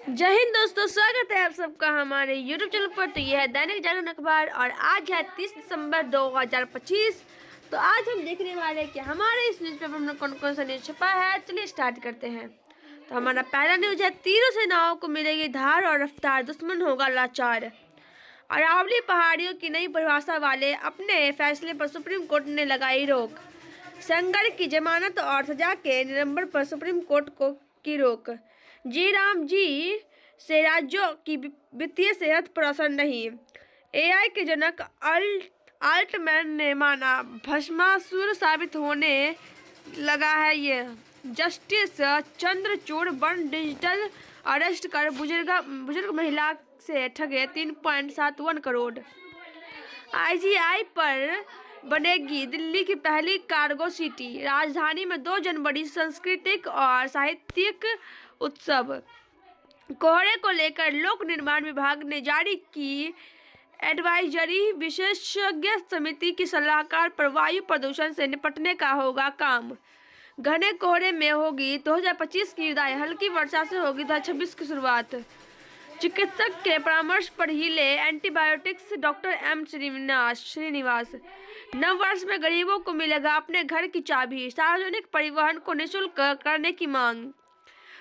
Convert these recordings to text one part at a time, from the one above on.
जय हिंद दोस्तों, स्वागत है आप सबका हमारे YouTube चैनल पर। तो यह है दैनिक जागरण अखबार और आज है 30 दिसंबर 2025। तो आज हम देखने वाले हैं कि हमारे इस न्यूज़पेपर में कौन कौन सा न्यूज़ छपा है। चलिए स्टार्ट करते हैं। तो हमारा पहला न्यूज़ है, तीनों सेनाओं को मिलेगी धार और रफ्तार, दुश्मन होगा लाचार। अरावली पहाड़ियों की नई परिभाषा वाले अपने फैसले पर सुप्रीम कोर्ट ने लगाई रोक। सेंगर की जमानत और सजा के निलंबन पर सुप्रीम कोर्ट की रोक। जी राम जी से राज्यों की वित्तीय सेहत पर असर नहीं। एआई के जनक आल्टमैन ने माना भस्मासुर साबित होने लगा है ये। जस्टिस चंद्रचूड़ बन डिजिटल अरेस्ट कर बुजुर्ग महिला से ठगे 3.71 करोड़। आईजीआई पर बनेगी दिल्ली की पहली कार्गो सिटी। राजधानी में 2 जनवरी सांस्कृतिक और साहित्यिक उत्सव। कोहरे को लेकर लोक निर्माण विभाग ने जारी की एडवाइजरी। विशेषज्ञ समिति की सलाहकार पर वायु प्रदूषण से निपटने का होगा काम। घने कोहरे में होगी 2025 की विदाई, हल्की वर्षा से होगी 2026 की शुरुआत। चिकित्सक के परामर्श पर हिले एंटीबायोटिक्स, डॉक्टर एम श्रीनिवास। नव वर्ष में गरीबों को मिलेगा अपने घर की चाबी। सार्वजनिक परिवहन को निःशुल्क करने की मांग।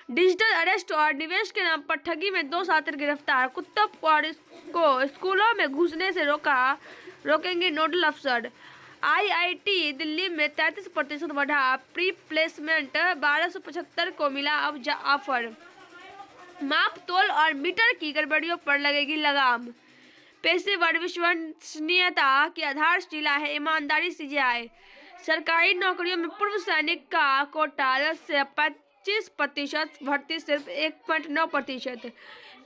डिजिटल अरेस्ट और निवेश के नाम पर ठगी में 2 छात्र गिरफ्तार। कुत्तों को स्कूलों में घुसने से रोकेंगे नोडल अफसर। आईआईटी दिल्ली में 33% बढ़ा प्री प्लेसमेंट, 1275 को मिला अब ऑफर। माप तोल और मीटर की गड़बड़ियों पर लगेगी लगाम। पेशेवर विश्वसनीयता की आधारशिला है ईमानदारी। सीजीआई सरकारी नौकरियों में पूर्व सैनिक का कोटा 10 से 25%, भर्ती सिर्फ 1.9%।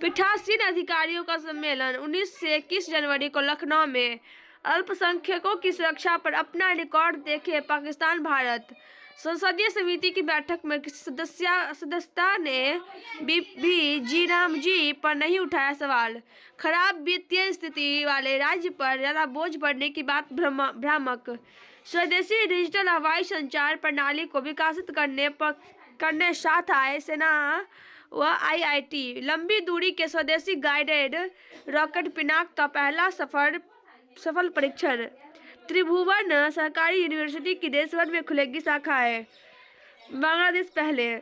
पीठासीन अधिकारियों का सम्मेलन 19 से 21 जनवरी को लखनऊ में। अल्पसंख्यकों की सुरक्षा पर अपना रिकॉर्ड देखे पाकिस्तान भारत। संसदीय समिति की बैठक में किसी सदस्यता ने भी जी राम जी पर नहीं उठाया सवाल। खराब वित्तीय स्थिति वाले राज्य पर ज्यादा बोझ पड़ने की बात भ्रामक। स्वदेशी डिजिटल हवाई संचार प्रणाली को विकसित करने साथ आए सेना व आईआईटी। लंबी दूरी के स्वदेशी गाइडेड रॉकेट पिनाक का पहला सफल परीक्षण। त्रिभुवन सरकारी यूनिवर्सिटी की देशभर में खुलेगी शाखाएं। बांग्लादेश पहले।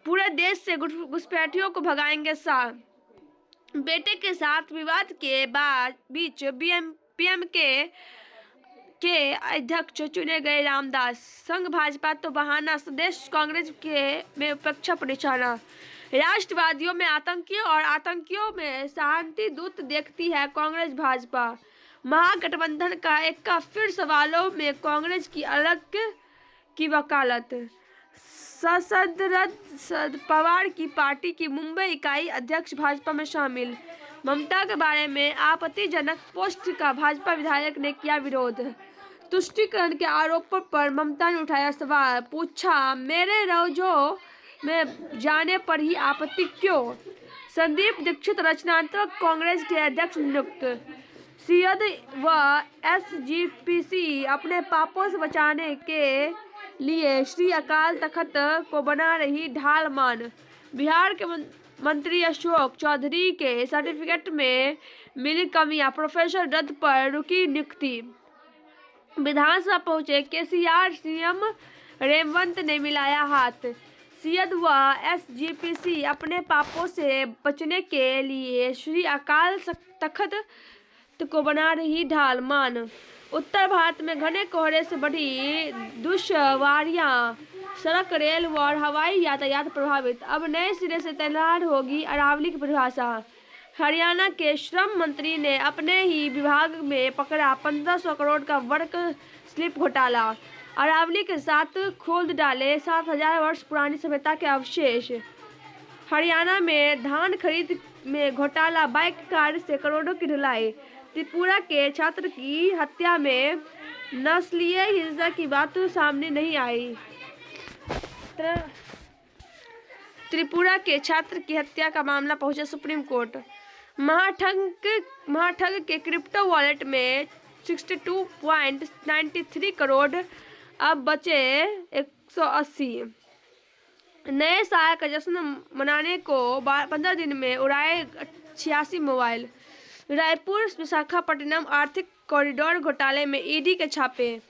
पूरे देश से घुसपैठियों को भगाएंगे शाह। बेटे के साथ विवाद के बीच पीएम के अध्यक्ष चुने गए रामदास। संघ भाजपा तो बहाना, प्रदेश कांग्रेस में उपेक्षा पर निशाना। राष्ट्रवादियों में आतंकियों और आतंकियों में शांति दूत देखती है कांग्रेस भाजपा। महागठबंधन का एक का फिर सवालों में कांग्रेस की अलग की वकालत। शरद पवार की पार्टी की मुंबई इकाई अध्यक्ष भाजपा में शामिल। ममता के बारे में आपत्तिजनक पोस्ट का भाजपा विधायक ने किया विरोध। तुष्टीकरण के आरोपों पर ममता ने उठाया सवाल, पूछा मेरे रोजों में जाने पर ही आपत्ति क्यों। संदीप दीक्षित रचनात्मक कांग्रेस के अध्यक्ष नियुक्त। सियद व एसजीपीसी अपने पापों से बचाने के लिए श्री अकाल तख्त को बना रही ढाल मान। बिहार के मंत्री अशोक चौधरी के सर्टिफिकेट में मिली कमियां, प्रोफेसर रद्द पर रुकी नियुक्ति। विधानसभा पहुंचे केसीआर, सीएम रेवंत ने मिलाया हाथ। सियद व एसजीपीसी अपने पापों से बचने के लिए श्री अकाल तख्त को बना रही ढाल मान। उत्तर भारत में घने कोहरे से बढ़ी दुश्वारियां, सड़क, रेल और हवाई यातायात प्रभावित। अब नए सिरे से तैयार होगी अरावली की परिभाषा। हरियाणा के श्रम मंत्री ने अपने ही विभाग में पकड़ा 1500 करोड़ का वर्क स्लिप घोटाला। अरावली के साथ खोद डाले 7000 वर्ष पुरानी सभ्यता के अवशेष। हरियाणा में धान खरीद में घोटाला, बाइक कार से करोड़ों की ढुलाई। त्रिपुरा के छात्र की हत्या में नस्लीय हिंसा की बात सामने नहीं आई। त्रिपुरा के छात्र की हत्या का मामला पहुंचा सुप्रीम कोर्ट। महाठग के क्रिप्टो वॉलेट में 62.93 करोड़, अब बचे 180। नए साल का जश्न मनाने को 15 दिन में उड़ाए 86 मोबाइल। रायपुर विशाखापट्टनम आर्थिक कॉरिडोर घोटाले में ईडी के छापे।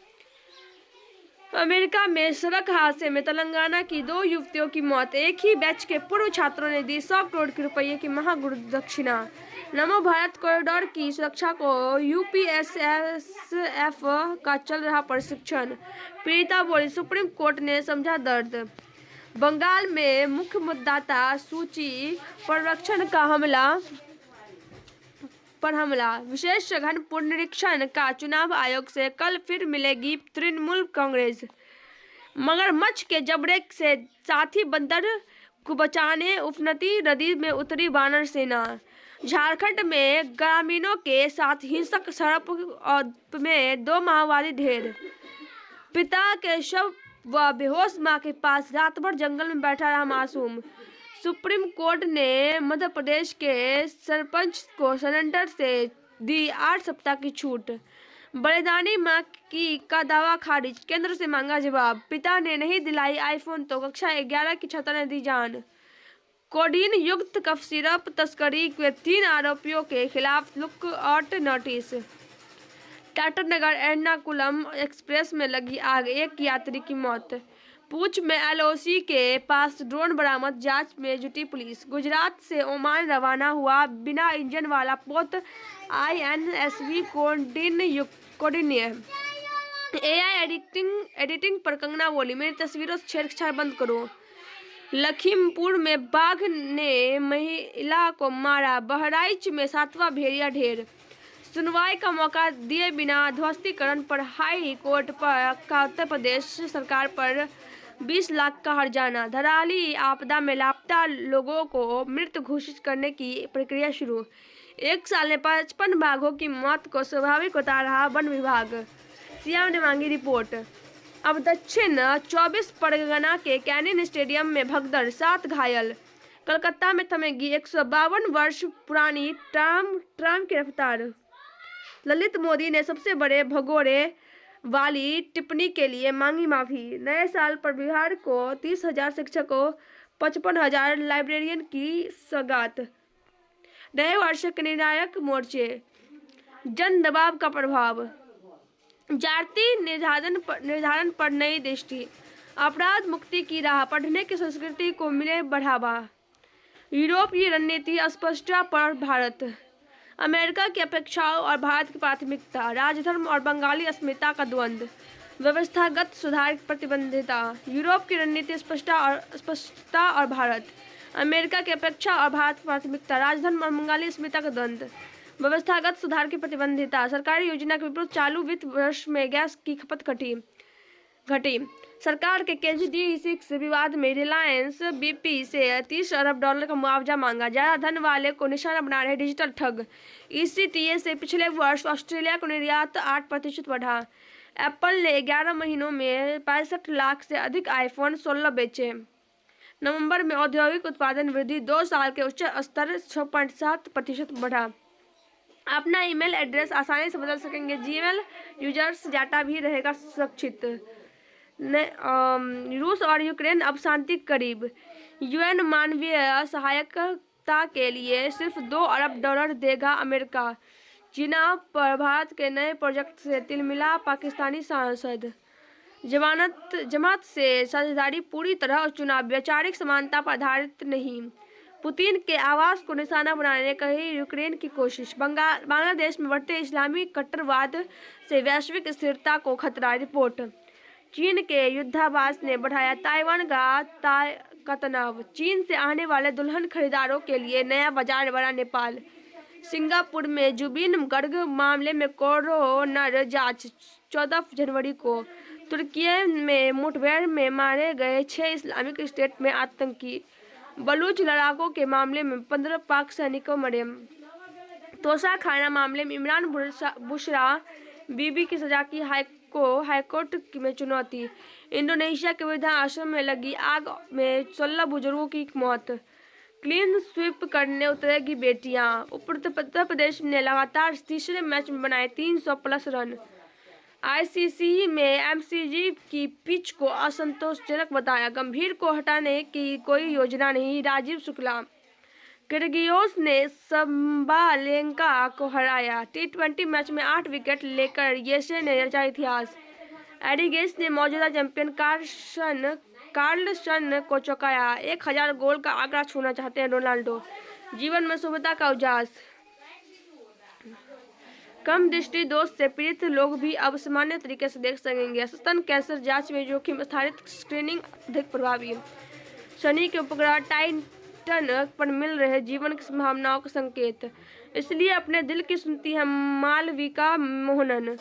अमेरिका में सड़क हादसे में तेलंगाना की 2 युवतियों की मौत। एक ही बैच के पूर्व छात्रों ने दी 100 करोड़ के रुपये की महागुरु दक्षिणा। नमो भारत कॉरिडोर की सुरक्षा को यूपीएसएसएफ का चल रहा प्रशिक्षण। पीड़िता बोली, सुप्रीम कोर्ट ने समझा दर्द। बंगाल में मुख्य मतदाता सूची पुनरीक्षण पर हमला। विशेष सघन पुनरीक्षण का चुनाव आयोग से कल फिर मिलेगी तृणमूल कांग्रेस। मगरमच्छ के जबड़े से साथी बंदर को बचाने उफनती नदी में उतरी वानर सेना। झारखंड में ग्रामीणों के साथ हिंसक झड़प में 2 माओवादी ढेर। पिता के शव व बेहोश मां के पास रात भर जंगल में बैठा रहा मासूम। सुप्रीम कोर्ट ने मध्य प्रदेश के सरपंच को सिलेंडर से दी 8 सप्ताह की छूट। बलिदानी मां की का दावा खारिज, केंद्र से मांगा जवाब। पिता ने नहीं दिलाई आईफोन तो कक्षा 11 की छात्रा ने दी जान। कोडीन युक्त कफ सिरप तस्करी के 3 आरोपियों के खिलाफ look out notice. Tatanagar Ernakulam express में लगी आग, 1 यात्री की मौत। पूंछ में एलओसी के पास ड्रोन बरामद, जांच में जुटी पुलिस। गुजरात से ओमान रवाना हुआ बिना इंजन वाला पोत आईएनएसवी कौंडिन्य। एआई एडिटिंग पर कंगना बोली, मेरी तस्वीरों से छेड़छाड़ बंद करो। लखीमपुर में बाघ ने महिला को मारा। बहराइच में 7वां भेड़िया ढेर। सुनवाई का मौका दिए बिना ध्वस्तीकरण पर हाई कोर्ट का उत्तर प्रदेश सरकार पर 20 लाख का हर्जाना। धराली आपदा में लापता लोगों को मृत घोषित करने की प्रक्रिया शुरू। 1 साल में 55 बाघों की मौत को स्वाभाविक बता रहा वन विभाग। सीएम ने मांगी रिपोर्ट। अब दक्षिण 24 परगना के कैनिन स्टेडियम में भगदड़, 7 घायल। कलकत्ता में थमेगी 152 वर्ष पुरानी ट्राम की रफ्तार। ललित मोदी ने सबसे बड़े भगोड़े वाली टिप्पणी के लिए मांगी माफी। नए साल पर बिहार को 30,000 शिक्षकों, 55,000 लाइब्रेरियन की सौगात। नए वर्ष के निर्णायक मोर्चे, जन दबाव का प्रभाव। जाति निर्धारण पर नई दृष्टि। अपराध मुक्ति की राह, पढ़ने की संस्कृति को मिले बढ़ावा। यूरोपीय रणनीति अस्पष्टता पर भारत। अमेरिका की अपेक्षाओं और भारत की प्राथमिकता। राजधर्म और बंगाली अस्मिता का द्वंद्व। व्यवस्थागत सुधार की प्रतिबद्धता। यूरोप की रणनीति स्पष्टता और भारत। अमेरिका की अपेक्षा और भारत की प्राथमिकता। राजधर्म और बंगाली अस्मिता का द्वंद्व। व्यवस्थागत सुधार की प्रतिबद्धता। सरकारी योजना के विपरीत चालू वित्त वर्ष में गैस की खपत घटी। सरकार के KG-D6 विवाद में रिलायंस BP से 30 अरब डॉलर का मुआवजा मांगा। ज्यादा धन वाले को निशाना बना रहे डिजिटल ठग। ECTA से पिछले वर्ष ऑस्ट्रेलिया को निर्यात 8% बढ़ा। एप्पल ने 11 महीनों में 65 लाख से अधिक आईफोन 16 बेचे। नवंबर में औद्योगिक उत्पादन वृद्धि 2 साल के उच्च स्तर 6.7% बढ़ा। अपना ईमेल एड्रेस आसानी से बदल सकेंगे जीमेल यूजर्स, डाटा भी रहेगा सुरक्षित। रूस और यूक्रेन अब शांति करीब। यूएन मानवीय सहायता के लिए सिर्फ 2 अरब डॉलर देगा अमेरिका। चीना पर भारत के नए प्रोजेक्ट से तिलमिला पाकिस्तानी सांसद। जमात से साझेदारी पूरी तरह चुनाव वैचारिक समानता पर आधारित नहीं। पुतिन के आवास को निशाना बनाने की यूक्रेन की कोशिश। बांग्लादेश में बढ़ते इस्लामी कट्टरवाद से वैश्विक स्थिरता को खतरा। रिपोर्ट। चीन के युद्धाभास ने बढ़ाया ताइवान का तनाव। चीन से आने वाले दुल्हन खरीदारों के लिए नया बाजार बना नेपाल। सिंगापुर में जुबिन गर्ग मामले में कोरोनर जांच 14 जनवरी को। तुर्की में मुठभेड़ में मारे गए 6 इस्लामिक स्टेट में आतंकी। बलूच लड़ाकों के मामले में 15 पाक सैनिकों मरे। तोशा खाना मामले में इमरान बुशरा बीबी की सजा की हाईकोर्ट में चुनौती। इंडोनेशिया के वृद्धाश्रम में लगी आग में 16 बुजुर्गों की मौत। क्लीन स्वीप करने उतरेगी बेटियां। उत्तर प्रदेश ने लगातार तीसरे मैच में बनाए 300+ रन। आईसीसी में एमसीजी की पिच को असंतोषजनक बताया, गंभीर को हटाने की कोई योजना नहीं। राजीव शुक्ला। किर्गियोस ने संबालेंका को हराया, टी20 मैच में 8 विकेट लेकर येसे ने रचा इतिहास। एडिगेस ने मौजूदा चैंपियन कार्लसन को चौंकाया, 1000 गोल का आंकड़ा छूना चाहते हैं रोनाल्डो। जीवन में शुभता का उजास। कम दृष्टि दोष से पीड़ित लोग भी अब सामान्य तरीके से देख सकेंगे। स्तन कैंसर जांच में जोखिम आधारित स्क्रीनिंग अधिक प्रभावी। शनि के उपग्रह टाइटन पर मिल रहे जीवन की संभावनाओं का संकेत, इसलिए अपने दिल की सुनती है मालविका मोहनन।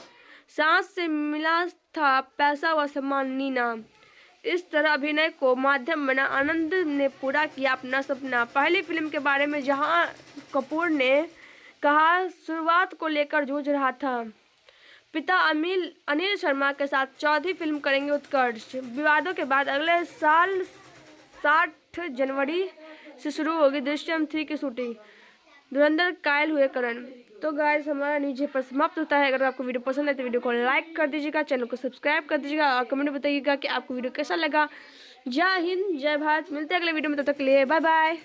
सांस से मिला था पैसा व सम्मान, नीना। इस तरह अभिनय को माध्यम बना आनंद ने पूरा किया अपना सपना। पहली फिल्म के बारे में जहां कपूर ने कहा, शुरुआत को लेकर जूझ रहा था। पिता अनिल शर्मा के साथ चौथी फिल्म करेंगे उत्कर्ष। विवादों के बाद अगले साल 60 जनवरी से शुरू होगी दृश्यम 3 की शूटिंग। धुरंधर कायल हुए करण। तो गाइस हमारा नीचे पर समाप्त होता है। अगर आपको वीडियो पसंद है तो वीडियो को लाइक कर दीजिएगा, चैनल को सब्सक्राइब कर दीजिएगा और कमेंट बताइएगा कि आपको वीडियो कैसा लगा। जय हिंद, जय भारत। मिलते हैं अगले वीडियो में, तब तक के लिए बाय बाय।